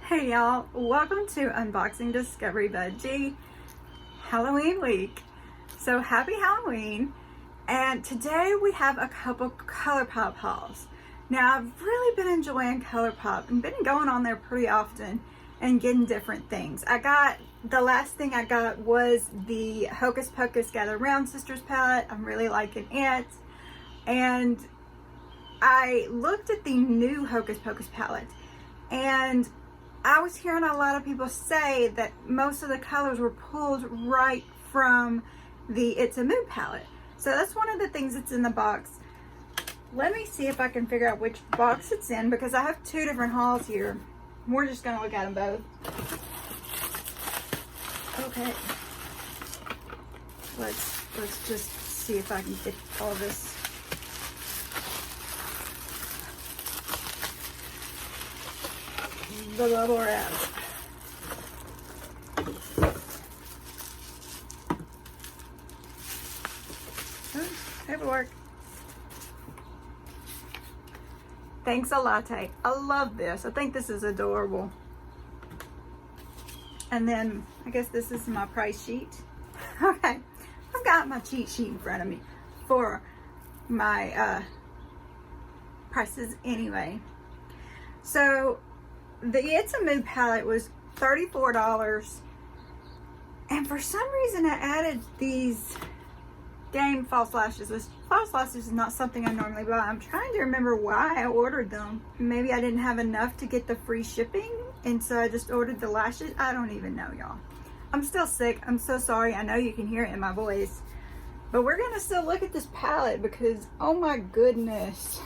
Hey y'all, welcome to Unboxing Discovery Budgie Halloween week. So happy Halloween, and today we have a couple ColourPop hauls. Now I've really been enjoying ColourPop and been going on there pretty often and getting different things. The last thing I got was the Hocus Pocus Gather Round Sisters palette. I'm really liking it. And I looked at the new Hocus Pocus palette, and I was hearing a lot of people say that most of the colors were pulled right from the It's a Mood palette. So that's one of the things that's in the box. Let me see if I can figure out which box it's in, because I have two different hauls here. We're just gonna look at them both. Okay. Let's just see if I can get all this. The bubble wrap. Paperwork. Thanks a latte. I love this. I think this is adorable. And then I guess this is my price sheet. Okay, I've got my cheat sheet in front of me for my prices anyway. So the It's a Mood palette was $34, and for some reason I added these dang false lashes. False lashes is not something I normally buy. I'm trying to remember why I ordered them. Maybe I didn't have enough to get the free shipping, and so I just ordered the lashes. I don't even know, y'all. I'm still sick. I'm so sorry. I know you can hear it in my voice, but we're gonna still look at this palette because, oh my goodness,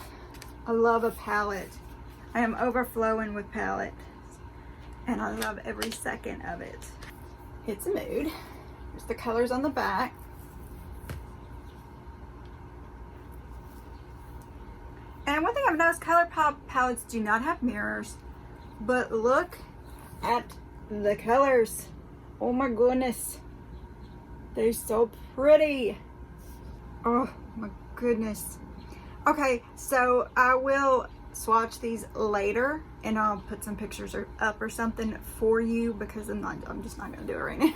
I love a palette. I am overflowing with palettes, and I love every second of it. It's a Mood. There's the colors on the back. And one thing I've noticed, ColourPop palettes do not have mirrors, but look at the colors. Oh my goodness. They're so pretty. Oh my goodness. Okay, so I will swatch these later, and I'll put some pictures up or something for you, because I'm just not gonna do it right now.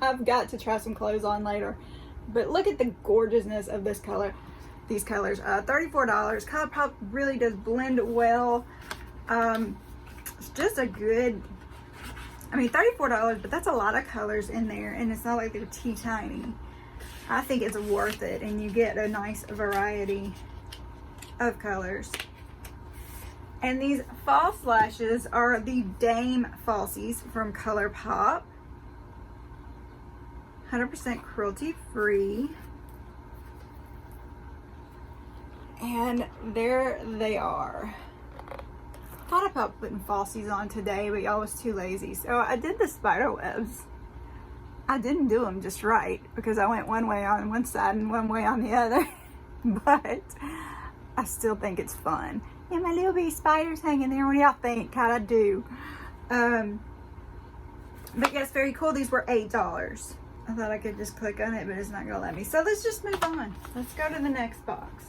I've got to try some clothes on later. But look at the gorgeousness of this color, these colors. $34. ColourPop really does blend well. It's just a good, I mean, $34, but that's a lot of colors in there, and it's not like they're teeny tiny. I think it's worth it, and you get a nice variety of colors. And these false lashes are the Dame falsies from ColourPop. 100% cruelty free. And there they are. I thought about putting falsies on today, but y'all was too lazy. So I did the spider webs. I didn't do them just right, because I went one way on one side and one way on the other. But I still think it's fun. And my little bitty spiders hanging there. What do y'all think? How'd I do? But yes, very cool. These were $8. I thought I could just click on it, but it's not gonna let me. So let's just move on. Let's go to the next box.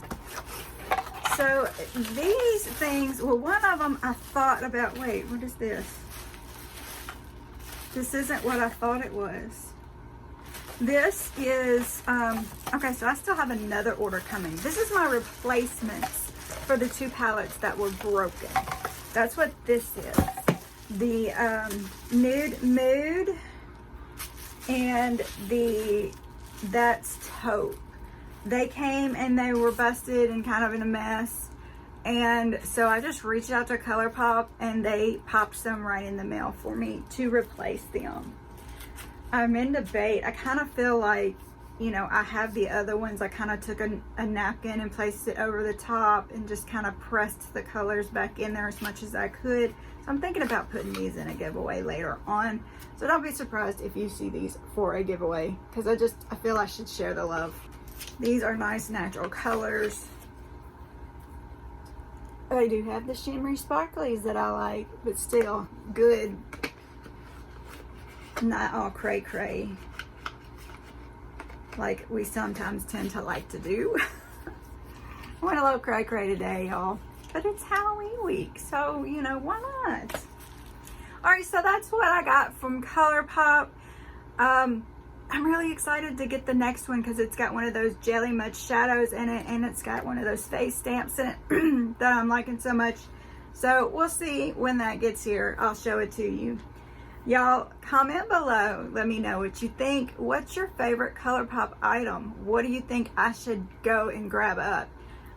So these things, well, one of them I thought about, wait, what is this? This isn't what I thought it was. This is, okay, so I still have another order coming. This is my replacements for the two palettes that were broken. That's what this is. The Nude Mood and that's Taupe. They came and they were busted and kind of in a mess. And so I just reached out to ColourPop, and they popped some right in the mail for me to replace them. I'm in debate. I kind of feel like, you know, I have the other ones. I kind of took a napkin and placed it over the top and just kind of pressed the colors back in there as much as I could. So I'm thinking about putting these in a giveaway later on. So don't be surprised if you see these for a giveaway, because I feel I should share the love. These are nice natural colors. They do have the shimmery sparklies that I like, but still good. Not all cray cray like we sometimes tend to like to do. I went a little cray cray today, y'all. But it's Halloween week, so, you know, why not? Alright, so that's what I got from ColourPop. I'm really excited to get the next one because it's got one of those jelly mud shadows in it, and it's got one of those face stamps in it that I'm liking so much. So we'll see when that gets here. I'll show it to you. Y'all, comment below. Let me know what you think. What's your favorite ColourPop item? What do you think I should go and grab up?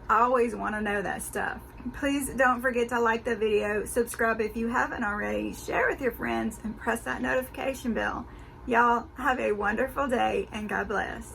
I always want to know that stuff. Please don't forget to like the video, subscribe if you haven't already, share with your friends, and press that notification bell. Y'all have a wonderful day, and God bless.